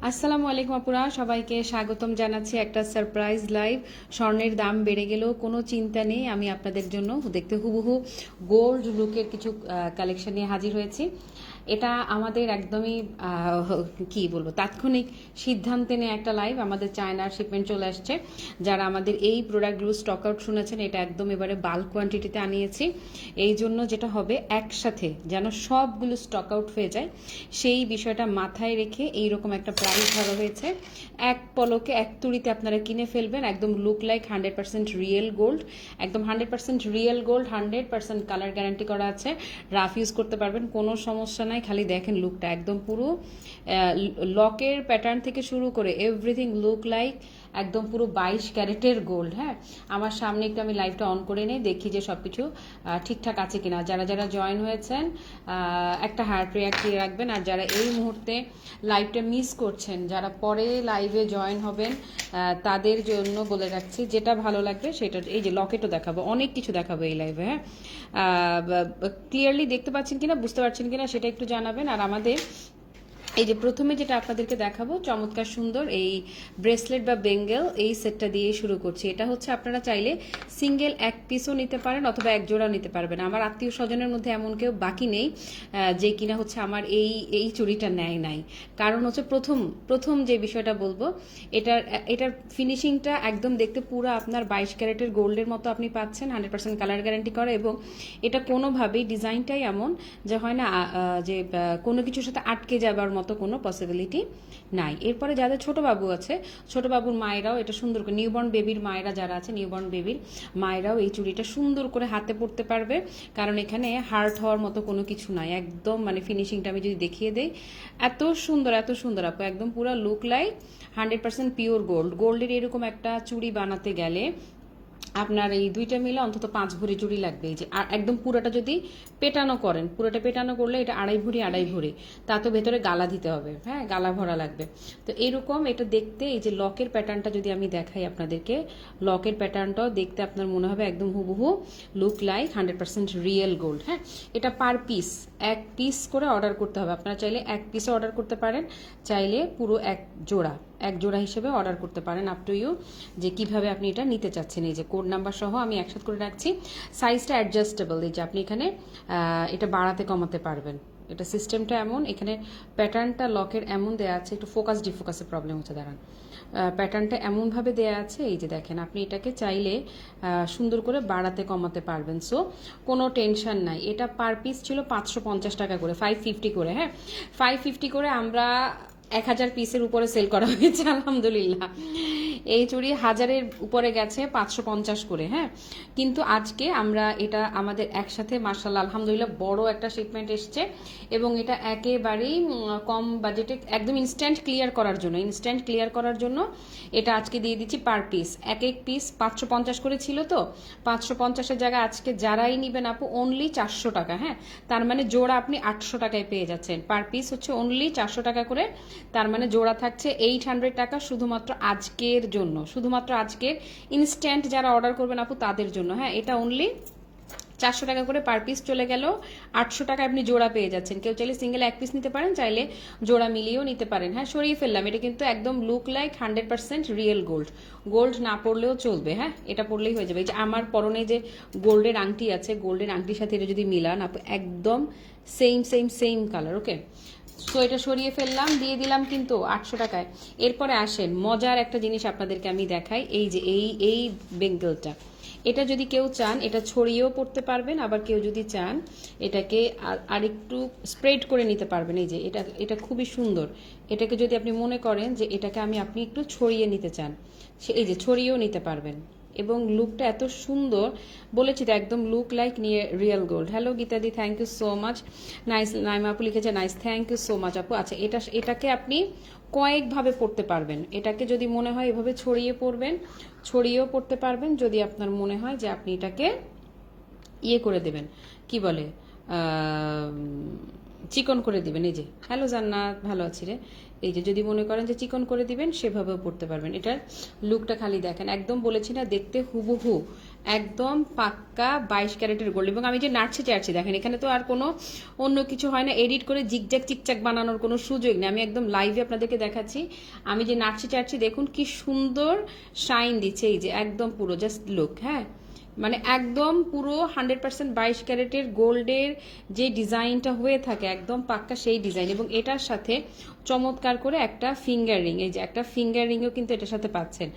আসসালামু আলাইকুম আপুরা, সবাইকে স্বাগতম জানাচ্ছি একটা সারপ্রাইজ লাইভ। স্বর্ণের দাম বেড়ে গেলেও কোনো চিন্তা নেই, আমি আপনাদের জন্য দেখতে হুবহু গোল্ড লুকের কিছু কালেকশন নিয়ে হাজির হয়েছি। এটা আমাদের একদমই কি বলবো, তাৎক্ষণিক সিদ্ধান্তে নিয়ে একটা লাইভ। আমাদের চায়নার শিপমেন্ট চলে আসছে। যারা আমাদের এই প্রোডাক্টগুলো স্টক আউট শুনেছেন, এটা একদম এবারে বাল্ক কোয়ান্টিটিতে আনিয়েছি। এই জন্য যেটা হবে, একসাথে যেন সবগুলো স্টক আউট হয়ে যায়, সেই বিষয়টা মাথায় রেখে এইরকম একটা প্রাইস ধরা হয়েছে। এক পলকে এক তুড়িতে আপনারা কিনে ফেলবেন। একদম লুক লাইক 100% রিয়েল গোল্ড, একদম 100% রিয়েল গোল্ড, 100% কালার গ্যারান্টি করা আছে। রাফ ইউজ করতে পারবেন, কোনো সমস্যা নাই। খালি দেখেন লুকটা একদম পুরো লকের প্যাটার্ন থেকে শুরু করে এভরিথিং লুক লাইক একদম পুরো 22 ক্যারেটের গোল্ড। হ্যাঁ, আমার সামনে একটু আমি লাইভটা অন করে নেই, দেখি যে সব কিছু ঠিকঠাক আছে কিনা। যারা যারা জয়েন হয়েছেন একটা হার্ট রিয়াক্ট দিয়ে রাখবেন। আর যারা এই মুহূর্তে লাইভটা মিস করছেন, যারা পরে লাইভে জয়েন হবেন, তাদের জন্য বলে রাখছি, যেটা ভালো লাগবে সেটা। এই যে লকেটও দেখাবো, অনেক কিছু দেখাবো এই লাইভে। হ্যাঁ, ক্লিয়ারলি দেখতে পাচ্ছেন কিনা, বুঝতে পারছেন কিনা সেটা একটু জানাবেন। আর আমাদের এই যে প্রথমে যেটা আপনাদেরকে দেখাবো, চমৎকার সুন্দর এই ব্রেসলেট বা বেঙ্গেল, এই সেটটা দিয়ে শুরু করছি। এটা হচ্ছে আপনারা চাইলে সিঙ্গেল এক পিসও নিতে পারেন অথবা এক জোড়াও নিতে পারবেন। আমার আত্মীয় স্বজনের মধ্যে এমন কেউ বাকি নেই যে কিনা হচ্ছে আমার এই চুড়িটা নেয় নাই। কারণ হচ্ছে প্রথম যে বিষয়টা বলবো, এটার ফিনিশিংটা একদম দেখতে পুরো আপনার 22 ক্যারেটের গোল্ডের মতো আপনি পাচ্ছেন, 100% কালার গ্যারান্টি করা। এবং এটা কোনোভাবেই ডিজাইনটাই এমন যে হয় না যে কোনো কিছুর সাথে আটকে যাবার মতো কোনো পসিবিলিটি নাই। এরপরে যাদের ছোট বাবু আছে, ছোট বাবুর মায়েরাও এটা সুন্দর করে, নিউবর্ন বেবির মায়েরা যারা আছে, নিউবর্ন বেবির মায়েরাও এই চুড়িটা সুন্দর করে হাতে পরতে পারবে। কারণ এখানে হার্ট হওয়ার মতো কোনো কিছু নাই। একদম মানে ফিনিশিংটা আমি যদি দেখিয়ে দেই, এত সুন্দর আপু, একদম পুরো লুক লাইক 100% পিওর গোল্ড। গোল্ডের এরকম একটা চুড়ি বানাতে গেলে আপনার এই দুইটা মিলে অন্তত 5 ভরি চুড়ি লাগবে। এই যে আর একদম পুরোটা যদি পেটানো করেন, পুরোটা পেটানো করলে এটা আড়াই ভরি, তা তো ভেতরে গালা দিতে হবে। হ্যাঁ, গালা ভরা লাগবে। তো এরকম এটা দেখতে, এই যে লকের প্যাটার্নটা যদি আমি দেখাই আপনাদেরকে, লকের প্যাটার্নটাও দেখতে আপনার মনে হবে একদম হুবহু লুক লাইক 100% রিয়েল গোল্ড। হ্যাঁ, এটা পার পিস এক পিস করে অর্ডার করতে হবে। আপনারা চাইলে এক পিসও অর্ডার করতে পারেন, চাইলে পুরো এক জোড়া হিসেবে অর্ডার করতে পারেন। আপ টু ইউ যে কিভাবে আপনি এটা নিতে চাচ্ছেন। এই যে কোড নাম্বার সহ আমি একসাথে করে রাখছি। সাইজটা অ্যাডজাস্টেবল, এই যে আপনি এখানে এটা বাড়াতে কমাতে পারবেন। এটা সিস্টেমটা এমন, এখানে প্যাটার্নটা লকের এমন দেয়া আছে, একটু ফোকাস ডিফোকাসের প্রবলেম হচ্ছে, দাঁড়ান। প্যাটার্নটা এমনভাবে দেয়া আছে, এই যে দেখেন, আপনি এটাকে চাইলে সুন্দর করে বাড়াতে কমাতে পারবেন। সো কোনো টেনশন নাই। এটা পার পিস ছিল 550 টাকা করে, 550 করে। হ্যাঁ, 550 করে আমরা 1000 পিসের উপরে সেল করা হয়েছে আলহামদুলিল্লাহ। এই চুড়ি 1000-এর উপরে গেছে 550 করে। হ্যাঁ, কিন্তু আজকে আমরা এটা আমাদের একসাথে মার্শাল্লাহ আলহামদুলিল্লাহ বড় একটা শিপমেন্ট এসছে, এবং এটা একেবারেই কম বাজেটে একদম ইনস্ট্যান্ট ক্লিয়ার করার জন্য এটা আজকে দিয়ে দিচ্ছি পার পিস। এক পিস 550 করে ছিল, তো 550-এর জায়গায় আজকে যারাই নিবেন আপু অনলি 400 টাকা। হ্যাঁ, তার মানে জোড়া আপনি 800 টাকায় পেয়ে যাচ্ছেন। পার পিস হচ্ছে অনলি 400 টাকা করে, তার মানে জোড়া থাকছে 800 টাকা শুধুমাত্র আজকের জন্য, শুধুমাত্র আজকের ইনস্ট্যান্ট যারা অর্ডার করবেন আপু তাদের জন্য। হ্যাঁ, এটা অনলি 400 টাকা করে পার পিস চলে গেল, 800 টাকা আপনি জোড়া পেয়ে যাচ্ছেন। কেউ চাইলে সিঙ্গেল এক পিস নিতে পারেন, চাইলে জোড়া মিলিয়েও নিতে পারেন। হ্যাঁ, সরিয়ে ফেললাম, এটা কিন্তু একদম look like 100% real gold. Gold না পড়লেও চলবে। হ্যাঁ, এটা পড়লেই হয়ে যাবে। এই যে আমার পরনে যে গোল্ডের আংটি আছে, গোল্ডের আংটির সাথে এটা যদি মিলান আপু, একদম সেম কালার। ওকে, সো এটা সরিয়ে ফেললাম, দিয়ে দিলাম কিন্তু 800 টাকায়। এরপরে আসেন মজার একটা জিনিস আপনাদেরকে আমি দেখাই। এই যে এই বেঙ্গলটা, এটা যদি কেউ চান এটা ছড়িয়েও পড়তে পারবেন, আবার কেউ যদি চান এটাকে আরেকটু স্প্রেড করে নিতে পারবেন। এই যে এটা খুবই সুন্দর। এটাকে যদি আপনি মনে করেন যে এটাকে আপনি একটু ছড়িয়ে নিতে চান, এই যে ছড়িয়েও নিতে পারবেন। এবং লুকটা এত সুন্দর, বলেছি তো একদম লুক লাইক নিয়ে রিয়েল গোল্ড। হ্যালো গীতাদি, thank you so much. Nice, Naima আপু লিখেছে nice, thank you so much আপু। আচ্ছা, এটাকে আপনি কয়েকভাবে পড়তে পারবেন। এটাকে যদি মনে হয় এভাবে ছড়িয়েও পড়তে পারবেন। যদি আপনার মনে হয় যে আপনি এটাকে ইয়ে করে দেবেন, কি বলে, চিকন করে দিবেন। এই যে হ্যালো জান্নাত, ভালো আছি রে। এই যে যদি মনে করেন যে চিকন করে দিবেন, সেভাবেও পড়তে পারবেন। এটার লুকটা খালি দেখেন, একদম বলেছি না দেখতে হুবহু একদম পাক্কা 22 ক্যারেটের গোল্ড। এবং আমি যে নাড়ছি চাড়ছি দেখেন, এখানে তো আর কোনো অন্য কিছু হয় না, এডিট করে জিগজ্যাগ চিকচাক বানানোর কোনো সুযোগ নেই। আমি একদম লাইভে আপনাদেরকে দেখাচ্ছি। আমি যে নাড়ছি চাড়ছি দেখুন কি সুন্দর শাইন দিচ্ছে, এই যে একদম পুরো জাস্ট লুক। হ্যাঁ, মানে একদম পুরো 100% 22 ক্যারেটের গোল্ডের যে ডিজাইনটা হয়ে থাকে একদম পাক্কা সেই ডিজাইন। এবং এটার সাথে চমৎকার করে একটা ফিঙ্গার রিং, এই যে একটা ফিঙ্গার রিংও কিন্তু এটার সাথে পাচ্ছেন।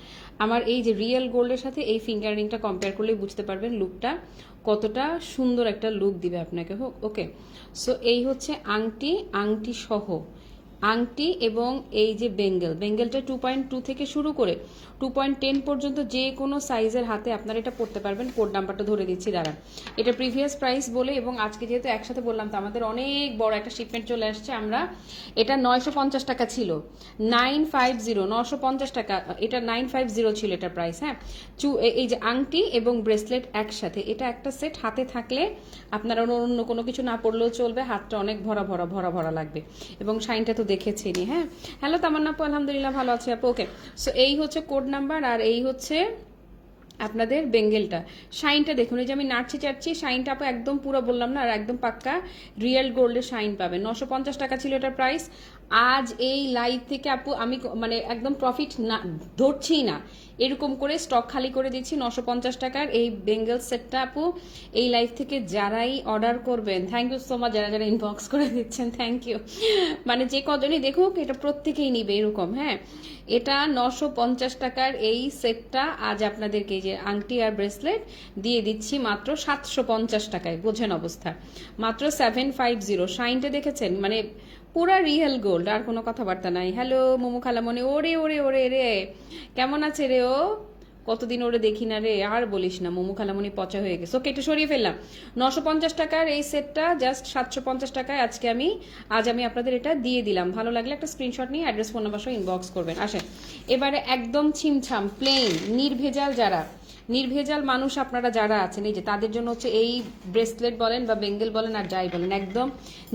আমার এই যে রিয়েল গোল্ডের সাথে এই ফিঙ্গার রিংটা কম্পেয়ার করলেই বুঝতে পারবেন লুকটা কতটা সুন্দর একটা লুক দিবে আপনাকে। হোক ওকে, সো এই হচ্ছে আংটি, আংটি সহ আংটি এবং এই যে বেঙ্গেলটা 2.2 থেকে শুরু করে 2.10 পর্যন্ত যে কোনো সাইজের হাতে আপনারা এটা পড়তে পারবেন। কোড নাম্বারটা ধরে দিচ্ছি দাঁড়ান। এটা প্রিভিয়াস প্রাইস বলে এবং আজকে যেহেতু একসাথে বললাম তো আমাদের অনেক বড় একটা শিপমেন্ট চলে আসছে। আমরা এটা 950 টাকা ছিল, 950 টাকা, এটা 950 ছিল এটা প্রাইস। হ্যাঁ, এই যে আংটি এবং ব্রেসলেট একসাথে, এটা একটা সেট হাতে থাকলে আপনারা অন্য কোনো কিছু না পড়লেও চলবে, হাতটা অনেক ভরা ভরা ভরা ভরা লাগবে। এবং শাইনটা তো দেখেছেনই। হ্যাঁ, হ্যালো তামান্না আপু, আলহামদুলিল্লাহ ভালো আছি আপু। ওকে, সো এই হচ্ছে কোড নাম্বার আর এই হচ্ছে আপনাদের বেঙ্গেলটা। শাইনটা দেখুন, এই যে আমি নাড়ছি চাচ্ছি, শাইনটা আপু একদম পুরো বললাম না, আর একদম পাক্কা রিয়েল গোল্ডের শাইন পাবেন। 950 টাকা ছিল এটার প্রাইস। আজ এই লাইভ থেকে আপু আমি মানে একদম প্রফিট না ধরছি না, এরকম করে স্টক খালি করে দিচ্ছি। 950 টাকার এই বেঙ্গল সেটটা আপু এই লাইভ থেকে যারাই অর্ডার করবেন, থ্যাংক ইউ সো মাচ, যারা যারা ইনবক্স করে দিচ্ছেন থ্যাংক ইউ। মানে যে কজনই দেখুক এটা প্রত্যেকেই নিবে এরকম। হ্যাঁ, এটা 950 টাকার এই সেটটা আজ আপনাদেরকে যে আংটি আর ব্রেসলেট দিয়ে দিচ্ছি মাত্র 750 টাকায়। বোঝেন অবস্থা, মাত্র 750। শাইনটা দেখেছেন, মানে পুরা রিয়েল গোল্ড, আর কোনো কথাবার্তা নাই। হ্যালো মোমো খালামনি, ওরে ওরে ওরে রে, কেমন আছে রে ও? কতদিন ওরে দেখি না রে, আর বলিস না, মোমো খালামনি পচা হয়ে গেছে। ওকে, একটু সরিয়ে ফেললাম। 950 টাকার এই সেটটা জাস্ট 750 টাকায় আজ আমি আপনাদের এটা দিয়ে দিলাম। ভালো লাগলে একটা স্ক্রিনশট নিয়ে অ্যাড্রেস ফোন নাম্বার সহ ইনবক্স করবেন। আসেন এবারে একদম ছিমছাম প্লেন নির্ভেজাল, যারা নির্ভেজাল মানুষ আপনারা যারা আছেন, এই যে তাদের জন্য হচ্ছে এই ব্রেসলেট বলেন বা বেঙ্গেল বলেন আর যাই বলেন, একদম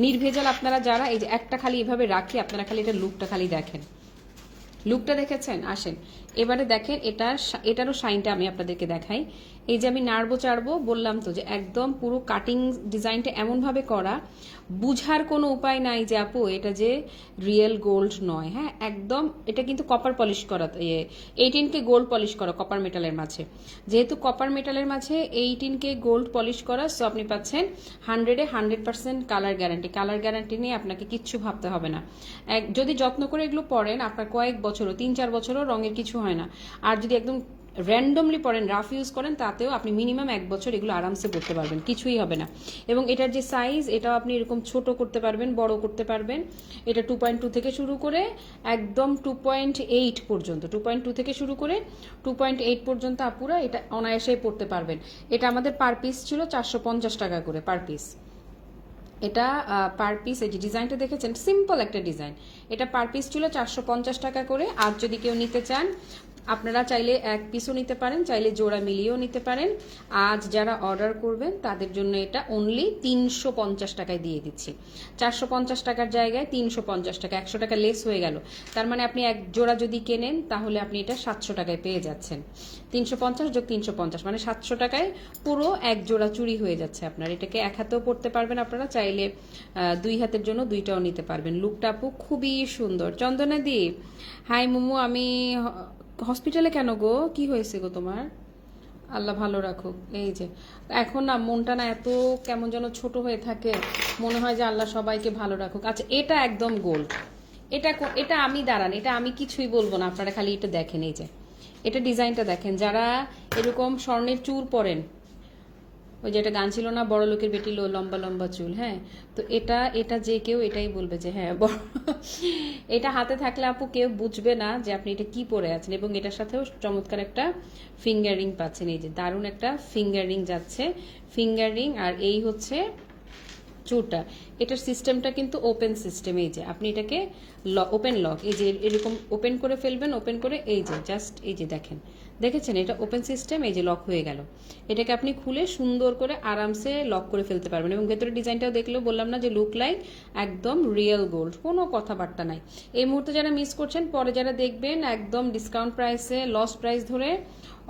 নির্ভেজাল আপনারা যারা, এই যে একটা খালি এভাবে রাখি, আপনারা খালি এটা লুকটা খালি দেখেন, লুকটা দেখেছেন? আসেন এবারে দেখেন এটারও শাইনটা আমি আপনাদেরকে দেখাই। এই যে আমি নাড়বো চাড়বো বললাম তো যে একদম পুরো কাটিং ডিজাইনটা এমনভাবে করা, বুঝার কোনো উপায় নাই যে আপু এটা যে রিয়েল গোল্ড নয়। হ্যাঁ, একদম এটা কিন্তু কপার পলিশ করা, 18K গোল্ড পলিশ করা কপার মেটালের মাঝে। যেহেতু কপার মেটালের মাঝে 18K গোল্ড পলিশ করা, সো আপনি পাচ্ছেন 100% কালার গ্যারান্টি। কালার গ্যারান্টি নিয়ে আপনাকে কিচ্ছু ভাবতে হবে না। যদি যত্ন করে এগুলো পরেন, আপনার কয়েক বছরও 3-4 বছরও রঙের কিছু হয় না। আর যদি একদম র্যান্ডমলি পরেন, রাফ ইউজ করেন, তাতেও আপনি মিনিমাম 1 বছর এগুলো আরামসে পরতে পারবেন, কিছুই হবে না। এবং এটার যে সাইজ, এটাও আপনি এরকম ছোট করতে পারবেন, বড় করতে পারবেন। এটা 2.2 থেকে শুরু করে একদম 2.8 পর্যন্ত, 2.2 থেকে শুরু করে 2.8 পর্যন্ত আপুরা এটা অনায়াসেই পরতে পারবেন। এটা আমাদের পার পিস ছিল 450 টাকা করে পার পিস। এটা পার পিস, এই যে ডিজাইনটা দেখেছেন, সিম্পল একটা ডিজাইন, এটা পার পিস ছিল 450 টাকা করে। আর যদি কেউ নিতে চান, আপনারা চাইলে এক পিসও নিতে পারেন, চাইলে জোড়া মিলিয়েও নিতে পারেন। আজ যারা অর্ডার করবেন তাদের জন্য এটা অনলি 350 টাকায় দিয়ে দিচ্ছি। 450 টাকার জায়গায় 350 টাকা, 100 টাকা লেস হয়ে গেল। তার মানে আপনি এক জোড়া যদি কেনেন তাহলে আপনি এটা 700 টাকায় পেয়ে যাচ্ছেন। 350 যোগ 350 মানে 700 টাকায় পুরো এক জোড়া চুড়ি হয়ে যাচ্ছে আপনার। এটাকে এক হাতেও পরতে পারবেন, আপনারা চাইলে 2 হাতের জন্য 2টাও নিতে পারবেন। লুকটা আপু খুবই সুন্দর। চন্দনা দি, হাই মোমো, আমি হসপিটালে কেন গো? কি হয়েছে গো তোমার? আল্লাহ ভালো রাখুক। এই যে এখন না মনটা না এত কেমন যেন ছোট হয়ে থাকে, মনে হয় যে আল্লাহ সবাইকে ভালো রাখুক। আচ্ছা, এটা একদম গোল্ড, এটা আমি দাঁড়ান, এটা আমি কিছুই বলবো না, আপনারা খালি এটা দেখেন। এই যে এটা ডিজাইনটা দেখেন, যারা এরকম স্বর্ণের চুল পরেন, ওই যে একটা গান ছিল না, বড় লোকের বেটি লো লম্বা লম্বা চুল। হ্যাঁ, তো এটা যে কেউ এটাই বলবে যে হ্যাঁ বড়। এটা হাতে থাকলে আপু কেউ বুঝবে না যে আপনি এটা কি পরে আছেন। এবং এটার সাথেও চমৎকার একটা ফিঙ্গার রিং পাচ্ছেন, এই যে দারুণ একটা ফিঙ্গার রিং যাচ্ছে, ফিঙ্গার রিং। আর এই হচ্ছে চুরটা। এটার সিস্টেমটা কিন্তু ওপেন সিস্টেম। এই যে আপনি এটাকে ওপেন লক, এই যে এরকম ওপেন করে ফেলবেন, ওপেন করে এই যে জাস্ট এই যে দেখেন, দেখেছেন এটা ওপেন সিস্টেম, এই যে লক হয়ে গেল। এটাকে আপনি খুলে সুন্দর করে আরামসে লক করে ফেলতে পারবেন। এবং ভেতরে ডিজাইনটাও দেখলেও বললাম না যে লুক লাইক একদম রিয়েল গোল্ড, কোনো কথাবার্তা নাই। এই মুহূর্তে যারা মিস করছেন, পরে যারা দেখবেন একদম ডিসকাউন্ট প্রাইসে লস প্রাইস ধরে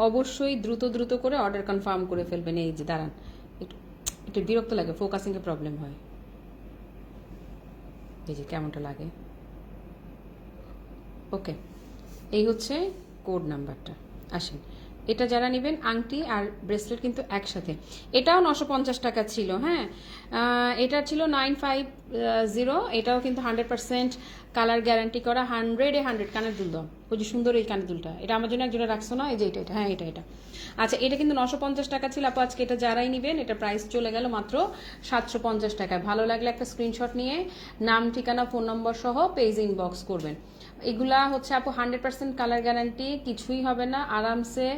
অবশ্যই দ্রুত দ্রুত করে অর্ডার কনফার্ম করে ফেলবেন। এই যে দাঁড়ান, একটু একটু বিরক্ত লাগে, ফোকাসিংয়ে প্রবলেম হয়। এই যে কেমনটা লাগে। ওকে, এই হচ্ছে কোড নাম্বারটা। আসেন, এটা যারা নেবেন আংটি আর ব্রেসলেট কিন্তু একসাথে, এটাও 950 টাকা ছিল। হ্যাঁ, এটা ছিল 950, এটাও কিন্তু 100% কালার গ্যারান্টি করা, 100-এ 100 কানের দুল দাও। ওই যে সুন্দর এই কানের দুলটা, এটা আমার জন্য একজোড়া রাখছো না, এই যে এটা, হ্যাঁ এটা এটা। আচ্ছা, এটা কিন্তু 950 টাকা ছিল আপু, আজকে এটা যারাই নেবেন এটা প্রাইস চলে গেল মাত্র 750 টাকায়। ভালো লাগলে একটা স্ক্রিনশট নিয়ে নাম, ঠিকানা, ফোন নম্বর সহ পেজ ইনবক্স করবেন। এগুলা হচ্ছে আপু 100% কালার গ্যারান্টি, কিছুই হবে না, আরামসে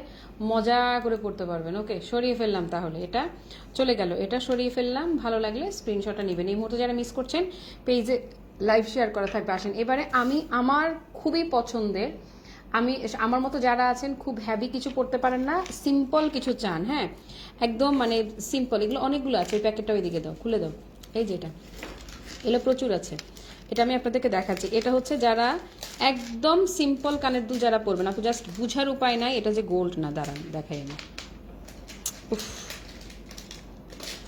মজা করে পড়তে পারবেন। ওকে, সরিয়ে ফেললাম, তাহলে এটা চলে গেল, এটা সরিয়ে ফেললাম। ভালো লাগলে স্ক্রিনশটটা নেবেন। এই মুহূর্তে যারা মিস করছেন পেজে লাইভ শেয়ার করা থাকবে। আসেন এবারে আমি আমার খুবই পছন্দের, আমি আমার মতো যারা আছেন খুব হ্যাভি কিছু পড়তে পারেন না, সিম্পল কিছু চান, হ্যাঁ একদম মানে সিম্পল, এগুলো অনেকগুলো আছে। ওই প্যাকেটটা ওইদিকে দাও, খুলে দাও। এই যেটা, এগুলো প্রচুর আছে, এটা আমি আপনাদেরকে দেখাচ্ছি। এটা হচ্ছে যারা একদম সিম্পল কানের দুল যারা পরবেন, আপনি জাস্ট বুঝার উপায় নাই এটা যে গোল্ড না। দাঁড়ান দেখাই আমি,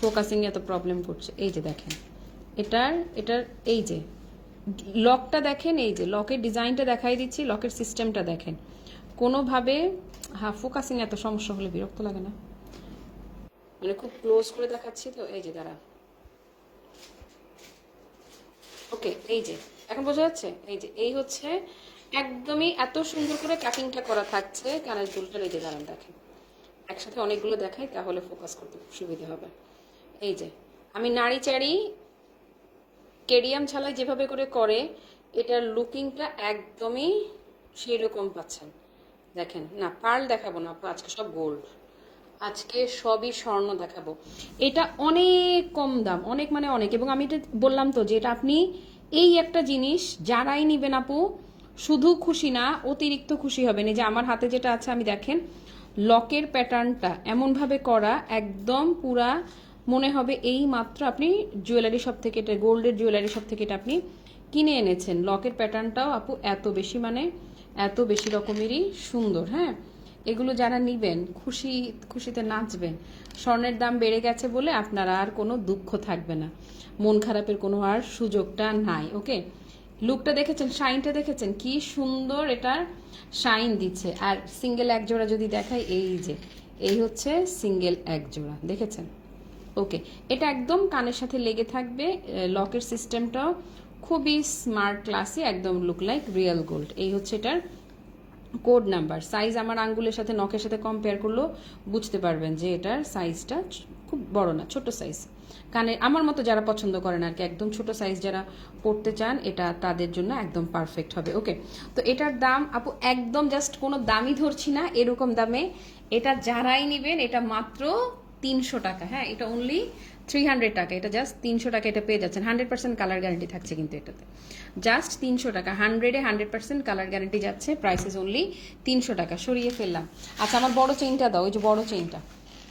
ফোকাসিং এত প্রবলেম করছে। এই যে দেখেন, এটার এটার এই যে লকটা দেখেন, এই যে লকের ডিজাইনটা দেখাই দিচ্ছি, লকের সিস্টেমটা দেখেন কোনোভাবে। হ্যাঁ, ফোকাসিং এত সমস্যা হলে বিরক্ত লাগে না, মানে খুব ক্লোজ করে দেখাচ্ছি তো। এই যে দাঁড়া, ওকে, এই যে এখন বোঝা যাচ্ছে। এই যে এই হচ্ছে একদমই এত সুন্দর করে কাটিংটা করা থাকছে কানের দুলটার। এই যে দাঁড়ান দেখেন, একসাথে অনেকগুলো দেখাই তাহলে ফোকাস করতে খুব সুবিধা হবে। এই যে আমি নাড়ি চাড়ি কেডিয়াম ছালাই যেভাবে করে করে, এটার লুকিংটা একদমই সেই রকম পাচ্ছেন। দেখেন না, পার্ল দেখাবো না আজকে, সব গোল্ড, আজকে সবই স্বর্ণ দেখাবো। এটা অনেক কম দাম, অনেক মানে অনেক। এবং আমি এটা বললাম তো যে এটা আপনি এই একটা জিনিস যারাই নিবেন আপু, শুধু খুশি না অতিরিক্ত খুশি হবেন। এই যে আমার হাতে যেটা আছে, আমি দেখেন লকের প্যাটার্নটা এমনভাবে করা, একদম পুরা মনে হবে এই মাত্র আপনি জুয়েলারি শপ থেকে, এটা গোল্ডের জুয়েলারি শপ থেকে এটা আপনি কিনে এনেছেন। লকের প্যাটার্নটাও আপু এত বেশি মানে এত বেশি রকমেরই সুন্দর। হ্যাঁ, এগুলো যারা নিবেন খুশিতে নাচবেন। স্বর্ণের দাম বেড়ে গেছে বলে আপনার আর কোনো দুঃখ থাকবে না, মন খারাপের কোনো আর সুযোগটা নাই। ওকে, লুকটা দেখেছেন, শাইনটা দেখেছেন, কি সুন্দর এটার শাইন দিচ্ছে। আর সিঙ্গেল এক জোড়া যদি দেখাই, এই যে এই হচ্ছে সিঙ্গেল এক জোড়া, দেখেছেন। ওকে, এটা একদম কানের সাথে লেগে থাকবে। লকের সিস্টেমটাও খুবই স্মার্ট ক্লাসি, একদম লুক লাইক রিয়েল গোল্ড। এই হচ্ছে এটার কোড নাম্বার। সাইজ আমার আঙ্গুলের সাথে নখের সাথে কম্পেয়ার করলেও বুঝতে পারবেন যে এটার সাইজটা খুব বড় না, ছোট সাইজ। কানে আমার মতো যারা পছন্দ করেন আর কি, একদম ছোট সাইজ যারা পড়তে চান, এটা তাদের জন্য একদম পারফেক্ট হবে। ওকে, তো এটার দাম আপু একদম জাস্ট কোনো দামই ধরছি না, এরকম দামে এটা যারাই নেবেন এটা মাত্র 300 টাকা। হ্যাঁ, এটা অনলি 300 টাকা, এটা জাস্ট 300 টাকা এটা পেয়ে যাচ্ছেন। 100% কালার গ্যারান্টি থাকছে কিন্তু এটাতে, জাস্ট 300 টাকা, 100-এ 100% কালার গ্যারান্টি যাচ্ছে। প্রাইস ইজ অনলি 300 টাকা। সরিয়ে ফেললাম। আচ্ছা, আমার বড় চেইনটা দাও, ওই যে বড় চেইনটা,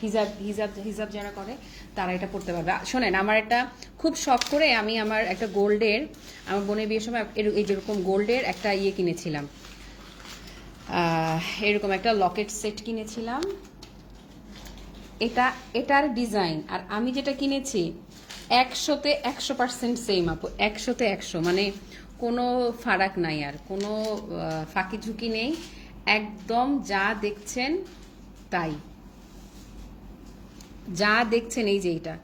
হিজাব হিজাব হিজাব যারা করে তারা এটা পড়তে পারবে। শোনেন, আমার একটা খুব শখ করে আমি আমার একটা গোল্ডের, আমার বোনের বিয়ের সময় এই যেরকম গোল্ডের একটা ইয়ে কিনেছিলাম, এরকম একটা লকেট সেট কিনেছিলাম। এটার ডিজাইন আর আমি যেটা কিনেছি 100-তে 100% সেম আপু, 100-তে 100, মানে কোনো ফারাক নাই, আর কোনো ফাঁকি ঝুঁকি নেই, একদম যা দেখছেন তাই। যা দেখছেন এই যে এটা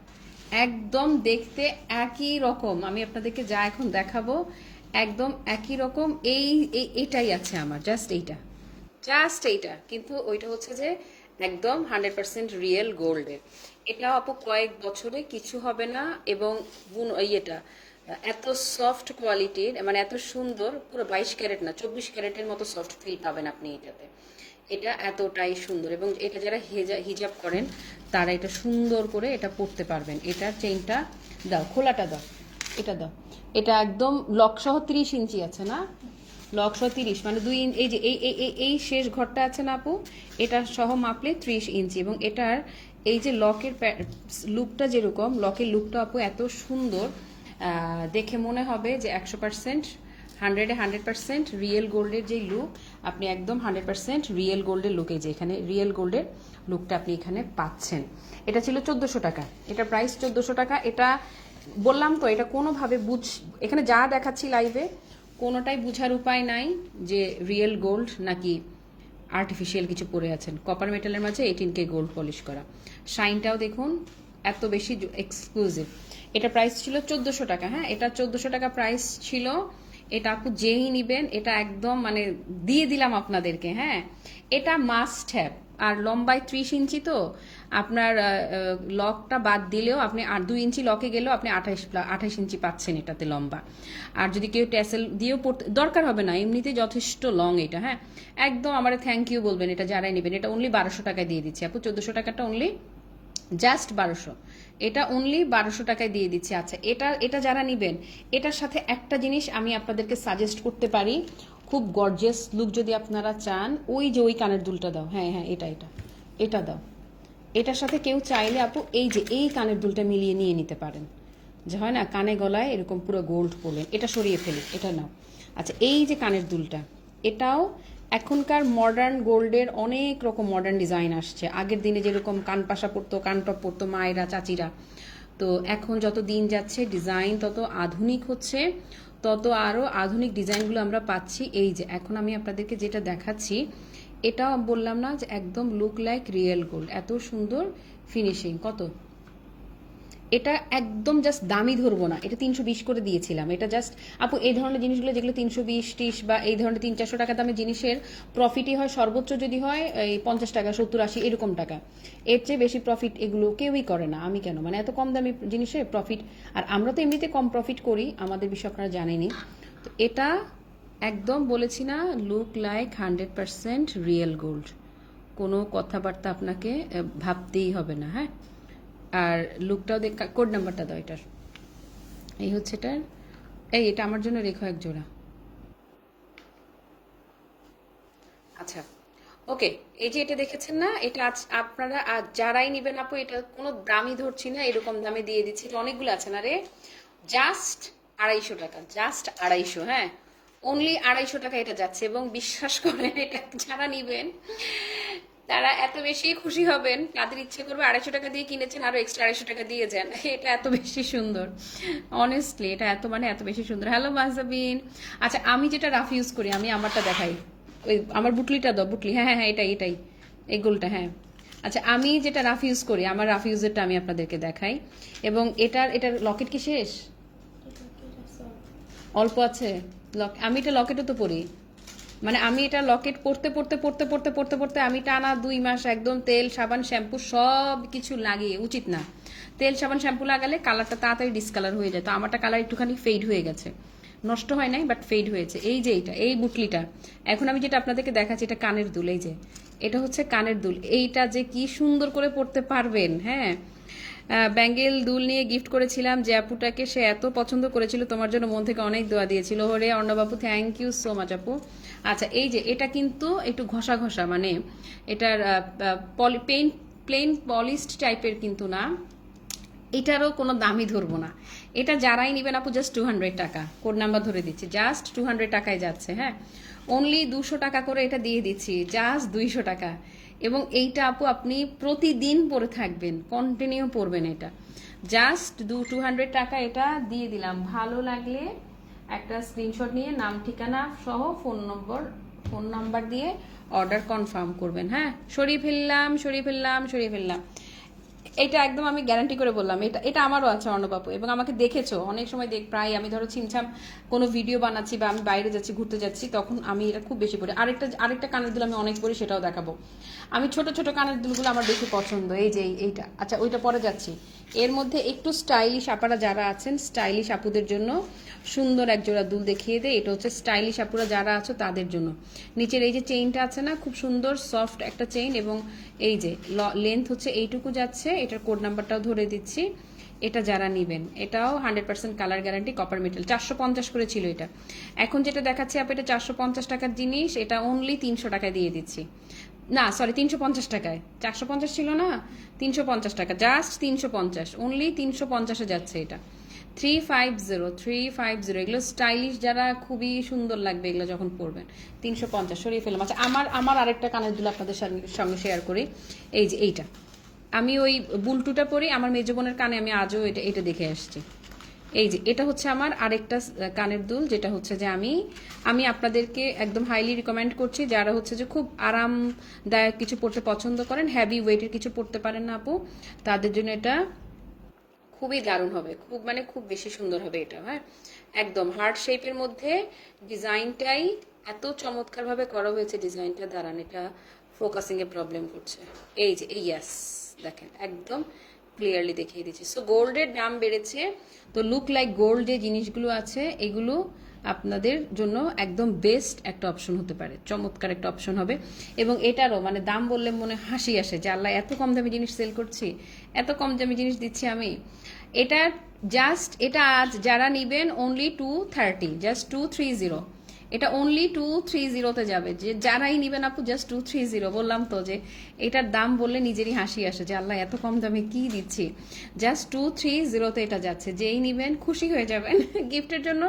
একদম দেখতে একই রকম, আমি আপনাদেরকে যা এখন দেখাবো একদম একই রকম। এটাই আছে আমার, জাস্ট এইটা, কিন্তু ওইটা হচ্ছে যে একদম 100% রিয়েল গোল্ডের। এটা আপু কয়েক বছরে কিছু হবে না, এবং ইয়েটা এত সফট কোয়ালিটির, মানে এত সুন্দর, পুরো 22 ক্যারেট না 24 ক্যারেটের মতো সফট ফিল পাবেন আপনি এটাতে। এটা এতটাই সুন্দর, এবং এটা যারা হিজাব করেন তারা এটা সুন্দর করে এটা পরতে পারবেন। এটার চেইনটা দাও খোলাটা দাও, এটা দাও। এটা একদম লক সহ 30 ইঞ্চি আছে না, লক সহ 30 মানে 2 ইঞ্চি। এই যে এই শেষ ঘরটা আছে না আপু, এটা সহ মাপলে 30 ইঞ্চি। এবং এটার এই যে লকের লুকটা, যেরকম লকের লুকটা আপু এত সুন্দর, দেখে মনে হবে যে 100% 100% রিয়েল গোল্ডের যে লুক, আপনি একদম 100% রিয়েল গোল্ডের লুকে, যে এখানে রিয়েল গোল্ডের লুকটা আপনি এখানে পাচ্ছেন। এটা ছিল 1400 টাকা, এটা প্রাইস 1400 টাকা। এটা বললাম তো, এটা কোনোভাবে এখানে যা দেখাচ্ছি লাইভে কোনোটাই বুঝার উপায় নাই যে রিয়েল গোল্ড নাকি আর্টিফিশিয়াল কিছু পরে আছেন। কপার মেটালের মাঝে 18K গোল্ড পলিশ করা, শাইনটাও দেখুন এত বেশি এক্সক্লুসিভ। এটা প্রাইস ছিল 1400 টাকা। হ্যাঁ, এটা 1400 টাকা প্রাইস ছিল। এটা আপু যেই নিবেন, এটা একদম মানে দিয়ে দিলাম আপনাদেরকে। হ্যাঁ, এটা মাস্ট হ্যাভ। আর লম্বায় 30 ইঞ্চি, তো আপনার লকটা বাদ দিলেও আপনি আর 2 ইঞ্চি লকে গেলেও আপনি 28 ইঞ্চি পাচ্ছেন এটাতে লম্বা। আর যদি কেউ ট্যাসেল দিয়েও পড়তে দরকার হবে না, এমনিতে যথেষ্ট লং এটা। হ্যাঁ, একদম আমার থ্যাংক ইউ বলবেন এটা যারাই নেবেন। এটা অনলি 1200 টাকায় দিয়ে দিচ্ছি আপু, 1400 টাকাটা অনলি জাস্ট 1200, এটা অনলি 1200 টাকায় দিয়ে দিচ্ছি। আচ্ছা, এটা যারা নিবেন, এটার সাথে একটা জিনিস আমি আপনাদেরকে সাজেস্ট করতে পারি, খুব গর্জিয়াস লুক যদি আপনারা চান, ওই যে ওই কানের দুলটা দাও। হ্যাঁ হ্যাঁ, এটা দাও। এটার সাথে কেউ চাইলে আপু এই যে এই কানের দুলটা মিলিয়ে নিয়ে নিতে পারেন, যে হয় না কানে গলায় এরকম পুরো গোল্ড পরলেন, এটা সরিয়ে ফেলি, এটা নাও। আচ্ছা, এই যে কানের দুলটা, এটাও এখনকার মডার্ন গোল্ডের অনেক রকম মডার্ন ডিজাইন আসছে। আগের দিনে যেরকম কানপাশা পরতো, কানটপ পরতো মায়েরা, চাচিরা, তো এখন যত দিন যাচ্ছে ডিজাইন তত আধুনিক হচ্ছে, তত আরও আধুনিক ডিজাইনগুলো আমরা পাচ্ছি। এই যে এখন আমি আপনাদেরকে যেটা দেখাচ্ছি, এটাও বললাম না যে একদম লুক লাইক রিয়েল গোল্ড, এত সুন্দর ফিনিশিং। কত এটা একদম জাস্ট দামি ধরবো না, এটা 320 করে দিয়েছিলাম। এটা জাস্ট আপু এই ধরনের জিনিসগুলো যেগুলো 320 30 বা এই ধরনের 300-400 টাকা দামের জিনিসের প্রফিটই হয় সর্বোচ্চ যদি হয় এই 50 টাকা 70-80 এরকম টাকা, এর চেয়ে বেশি প্রফিট এগুলো কেউই করে না। আমি কেন, মানে এত কম দামি জিনিসে প্রফিট, আর আমরা তো এমনিতে কম প্রফিট করি, আমাদের বিষয় আপনারা জানেনই। তো এটা একদম বলেছি না, লুক লাইক 100% রিয়েল গোল্ড, কোনো কথাবার্তা আপনাকে ভাবতেই হবে না। হ্যাঁ, আর লুকটাও দেখ, কোড নাম্বারটা দাও এটার, এই হচ্ছে এটার, এটা আমার জন্য রেখো এক জোড়া। আচ্ছা, ওকে, এই যে এটা দেখেছেন না, এটা আপনারা যারাই নিবেন আপু, এটা কোনো দামই ধরছি না, এরকম দামে দিয়ে দিচ্ছি। এটা অনেকগুলো আছে না রে, জাস্ট 250 টাকা, জাস্ট 250। হ্যাঁ, অনলি 250 টাকা এটা যাচ্ছে। এবং বিশ্বাস করেন, এটা যারা নিবেন তারা এত বেশি খুশি হবেন, তাদের ইচ্ছে করবে 250 টাকা দিয়ে কিনেছেন আরো এক্সট্রা 250 টাকা দিয়ে যান। এটা এত বেশি সুন্দর, অনেস্টলি এটা এত বেশি সুন্দর। হ্যালো মাহজাবিন। আচ্ছা, আমি যেটা রাফ ইউজ করি, আমি আমারটা দেখাই, ওই আমার বুটলিটা দাও, বুটলি। হ্যাঁ হ্যাঁ হ্যাঁ, এটাই এই গোলটা। হ্যাঁ, আচ্ছা, আমি যেটা রাফ ইউজ করি, আমার রাফ ইউজেরটা আমি আপনাদেরকে দেখাই। এবং এটার লকেট কি শেষ, অল্প আছে আমি এটা লকেটও তো পরি, মানে আমি এটা লকেট পড়তে আমি টানা 2 মাস একদম তেল সাবান শ্যাম্পু সব কিছু লাগিয়ে, উচিত না তেল সাবান শ্যাম্পু লাগালে কালারটা তাড়াতাড়ি ডিসকালার হয়ে যায়। তো আমারটা কালার একটুখানি ফেড হয়ে গেছে, নষ্ট হয় নাই বাট ফেড হয়েছে। এই যে এই বুটলিটা এখন আমি যেটা আপনাদেরকে দেখাচ্ছি, এটা কানের দুল। এই যে এটা হচ্ছে কানের দুল, এইটা যে কি সুন্দর করে পড়তে পারবেন। হ্যাঁ, ব্যাঙ্গেল দুল নিয়ে গিফট করেছিলাম যে আপুটাকে, সে এত পছন্দ করেছিল, তোমার জন্য মন থেকে অনেক দোয়া দিয়েছিল। হরে অর্ণবাবু, থ্যাংক ইউ সো মাচ আপু। আচ্ছা, এই যে এটা কিন্তু একটু ঘষা ঘষা, মানে এটার প্লেন পলিশড টাইপের কিন্তু না, এটারও কোনো দামই ধরবো না। এটা যারাই নেবেন আপু, জাস্ট 200 টাকা, কোড নাম্বার ধরে দিচ্ছি, জাস্ট 200 টাকায় যাচ্ছে। হ্যাঁ, অনলি 200 টাকা করে এটা দিয়ে দিচ্ছি, জাস্ট 200 টাকা। এবং এইটা আপু আপনি প্রতিদিন পরে থাকবেন, কন্টিনিউ পরবেন এটা, জাস্ট 200 টাকা এটা দিয়ে দিলাম। ভালো লাগলে একটা স্ক্রিনশট নিয়ে নাম ঠিকানা সহ ফোন নাম্বার দিয়ে অর্ডার কনফার্ম করবেন। হ্যাঁ, সরিয়ে ফেললাম। এটা একদম আমি গ্যারান্টি করে বললাম, এটা আমারও আছে অর্ণবাপু, এবং আমাকে দেখেছো অনেক সময় প্রায় আমি ধরো ছিমছাম কোনো ভিডিও বানাচ্ছি বা আমি বাইরে যাচ্ছি, ঘুরতে যাচ্ছি, তখন আমি এটা খুব বেশি পড়ি। আরেকটা কানের দুল আমি অনেক পড়ি, সেটাও দেখাবো। আমি ছোট কানের দুলগুলো আমার বেশি পছন্দ। এই যে এইটা, আচ্ছা ওইটা পরে যাচ্ছি। এর মধ্যে একটু স্টাইলিশ আপারা যারা আছেন, স্টাইলিশ আপুদের জন্য সুন্দর এক জোড়া দুল দেখিয়ে দেয়। এটা হচ্ছে স্টাইলিশ আপুরা যারা আছো তাদের জন্য। নিচের এই যে চেইনটা আছে না, খুব সুন্দর সফট একটা চেইন, এবং এই যে লেন্থ হচ্ছে এইটুকু যাচ্ছে, এটার কোড নাম্বারটাও ধরে দিচ্ছি। এটা যারা নেবেন, এটাও 100% কালার গ্যারান্টি, কপার মেটাল। 450 করে ছিল এটা। এখন যেটা দেখাচ্ছি আপু, এটা 450 টাকার জিনিস, এটা অনলি 300 টাকায় দিয়ে দিচ্ছি। না সরি, 350 টাকায়। 450 ছিল না, 350 টাকা, জাস্ট 350, অনলি 350-এ যাচ্ছে এটা। 350 এগুলো স্টাইলিশ, যারা খুবই সুন্দর লাগবে এগুলো যখন পরবেন। 350 সরিয়ে ফেললাম। আচ্ছা, আমার আরেকটা কানের দুল আপনাদের সঙ্গে শেয়ার করি। এই যে এইটা, আমি ওই বুলটুটা পরি, আমার মেজ বোনের কানে আমি আজও এটা দেখে আসছি। এই যে এটা হচ্ছে আমার আরেকটা কানের দুল, যেটা হচ্ছে যে আমি আপনাদেরকে একদম হাইলি রিকমেন্ড করছি, যারা হচ্ছে যে খুব আরামদায়ক কিছু পড়তে পছন্দ করেন, হ্যাভি ওয়েটের কিছু পড়তে পারেন না আপু, তাদের জন্য এটা খুবই দারুণ হবে, খুব বেশি সুন্দর হবে এটা। হ্যাঁ, একদম হার্ট শেপের মধ্যে ডিজাইনটাই এত চমৎকারভাবে করা হয়েছে, ডিজাইনটা দাঁড়ান, এটা ফোকাসিং এ প্রবলেম করছে। এই যে ইয়াস, দেখেন একদম ক্লিয়ারলি দেখিয়ে দিচ্ছি। সো গোল্ডের দাম বেড়েছে, তো লুক লাইক গোল্ড যে জিনিসগুলো আছে এগুলো আপনাদের জন্য একদম বেস্ট একটা অপশন হতে পারে, চমৎকার একটা অপশন হবে। এবং এটারও মানে দাম বললে মনে হাসি আসে যে আল্লাহ এত কম দামি জিনিস সেল করছি, এত কম দামি জিনিস দিচ্ছি আমি। এটা এটা আজ যারা নিবেন অনলি 230, জাস্ট 230, এটা অনলি 230-তে যাবে। যে যারাই নিবেন আপু, জাস্ট 230। বললাম তো যে এটার দাম বললে নিজেরই হাসি আসে যে আল্লাহ এত কম দামে কি দিচ্ছি। জাস্ট 230-তে এটা যাচ্ছে, যেই নিবেন খুশি হয়ে যাবেন। গিফটের জন্য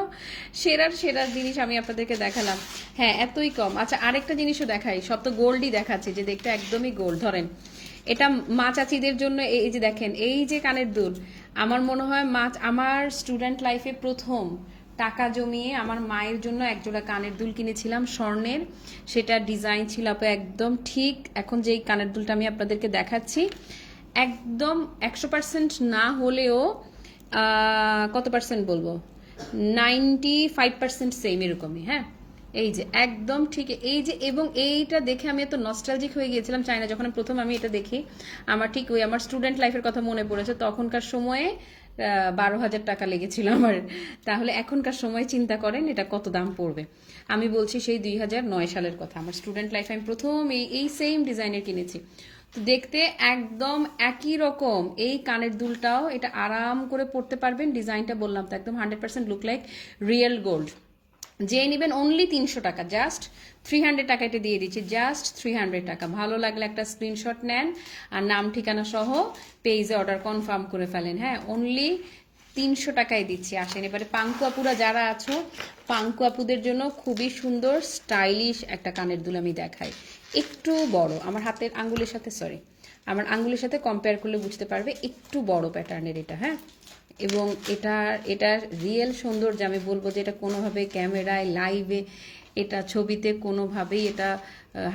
সেরার জিনিস আমি আপনাদেরকে দেখালাম। হ্যাঁ, এতই কম। আচ্ছা, আরেকটা জিনিসও দেখাই, সব তো গোল্ডই দেখাচ্ছে, যে দেখতে একদমই গোল্ড। ধরেন এটা মা চাচিদের জন্য, এই যে দেখেন, এই যে কানের দুল, আমার মনে হয় আমার স্টুডেন্ট লাইফে প্রথম টাকা জমিয়ে আমার মায়ের জন্য একজোড়া কানের দুল কিনেছিলাম স্বর্ণের। সেটা ডিজাইন ছিল একদম ঠিক এখন যেই কানের দুলটা আমি আপনাদেরকে দেখাচ্ছি, একদম 100% না হলেও কত পার্সেন্ট বলবো, 95% সেম এরকমই। হ্যাঁ, এই যে একদম ঠিক, এই যে, এবং এইটা দেখে আমি এত নস্টালজিক হয়ে গিয়েছিলাম চাইনা, যখন প্রথম আমি এটা দেখি আমার ঠিক ওই আমার স্টুডেন্ট লাইফের কথা মনে পড়েছে। তখনকার সময়ে 12,000 টাকা লেগেছিল আমার। তাহলে এখনকার সময় চিন্তা করেন এটা কত দাম পড়বে। আমি বলছি সেই 2009 সালের কথা, আমার স্টুডেন্ট লাইফে আমি প্রথম এই সেম ডিজাইনের কিনেছি। তো দেখতে একদম একই রকম, এই কানের দুলটাও এটা আরাম করে পড়তে পারবেন। ডিজাইনটা বললাম তো একদম 100% লুক লাইক রিয়েল গোল্ড। যে নেবেন অনলি 300 টাকা, জাস্ট 300 টাকা এটা দিয়ে দিচ্ছি, জাস্ট 300 টাকা। ভালো লাগলে একটা স্ক্রিনশট নেন আর নাম ঠিকানা সহ পেজে অর্ডার কনফার্ম করে ফেলেন। হ্যাঁ, অনলি 300 টাকায় দিচ্ছি। আসেন এবারে পাঙ্কু আপুরা যারা আছো, পাঙ্কু আপুদের জন্য খুবই সুন্দর স্টাইলিশ একটা কানের দুল আমি দেখাই। একটু বড়, আমার হাতের আঙ্গুলের সাথে, সরি, আমার আঙ্গুলের সাথে কম্পেয়ার করলে বুঝতে পারবে, একটু বড় প্যাটার্নের এটা। হ্যাঁ, এবং এটার রিয়েল সৌন্দর্য আমি বলবো যে এটা কোনোভাবে ক্যামেরায় লাইভে এটা ছবিতে কোনোভাবেই এটা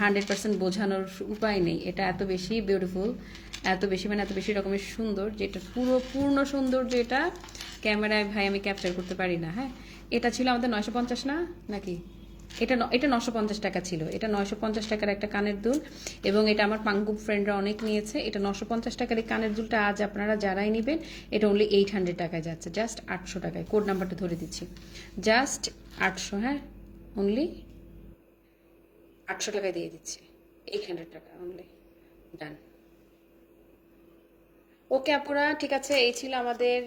100% বোঝানোর উপায় নেই। এটা এত বেশি বিউটিফুল, এত বেশি রকমের সুন্দর, যেটা পূর্ণ সৌন্দর্য এটা ক্যামেরায় ভাই আমি ক্যাপচার করতে পারি না। হ্যাঁ, এটা ছিল আমাদের 950 না নাকি, এটা 950 টাকা ছিল। এটা 950 টাকার একটা কানের দুল, এবং এটা আমার পাঙ্গু ফ্রেন্ডরা অনেক নিয়েছে। এটা 950 টাকার এই কানের দুলটা আজ আপনারা যারাই নেবেন এটা অনলি 800 টাকায় যাচ্ছে, জাস্ট 800 টাকায়। কোড নাম্বারটা ধরে দিচ্ছি, জাস্ট 800। হ্যাঁ, অনলি 800 টাকায় দিয়ে দিচ্ছি, 800 টাকা অনলি। ডান। ওকে আপুরা, ঠিক আছে। এই ছিল আমাদের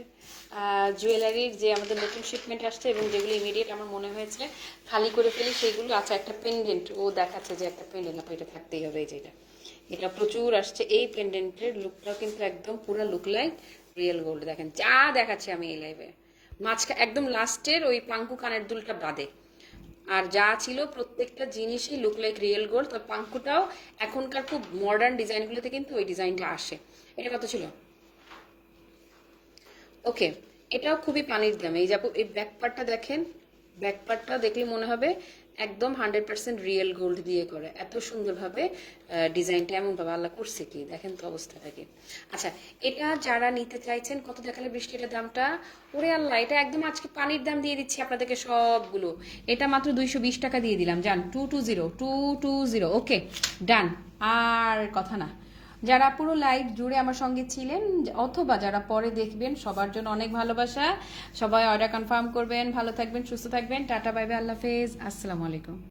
জুয়েলারির যে আমাদের নতুন শিপমেন্ট আসছে এবং যেগুলো ইমিডিয়েট আমার মনে হয়েছে খালি করে ফেলি সেইগুলো। আচ্ছা, একটা পেন্ডেন্ট ও দেখাচ্ছে যে একটা পেন্ডেন্ট আপু এটা থাকতেই হবে, এই যে এটা প্রচুর আসছে। এই পেন্ডেন্টের লুকটাও কিন্তু একদম পুরো লুক লাইক রিয়েল গোল্ড। দেখেন যা দেখাচ্ছি আমি এই লাইভে, একদম লাস্টের ওই পাঙ্কু কানের দুলটা বাদে আর যা ছিল প্রত্যেকটা জিনিসই লুক লাইক রিয়েল গোল্ড। তবে পাঙ্কুটাও এখনকার খুব মডার্ন ডিজাইনগুলোতে কিন্তু ওই ডিজাইনটা আসে। এটা কত ছিল? ওকে, এটাও খুবই পানির দাম। এই যাবো, এই ব্যাকপার্টটা দেখেন, ব্যাকপার্টটা দেখলে মনে হবে একদম 100% রিয়েল গোল্ড দিয়ে করে, এত সুন্দরভাবে ডিজাইনটা এমন ভাবে আল্লাহ করছে কি, দেখেন তো অবস্থাটা কি। আচ্ছা, এটা যারা নিতে চাইছেন, কত দেখালে বৃষ্টি এটার দামটা, ওরে আল্লাহ, এটা একদম আজকে পানির দাম দিয়ে দিচ্ছি আপনাদেরকে সবগুলো। এটা মাত্র 220 টাকা দিয়ে দিলাম, জান, 220। ওকে, ডান, আর কথা না। যারা পুরো লাইভ জুড়ে আমার সঙ্গে ছিলেন অথবা যারা পরে দেখবেন, সবার জন্য অনেক ভালোবাসা। সবাই অর্ডার কনফার্ম করবেন। ভালো থাকবেন, সুস্থ থাকবেন। টাটা, বাই বাই, আল্লাহ হাফেজ, আসসালামু আলাইকুম।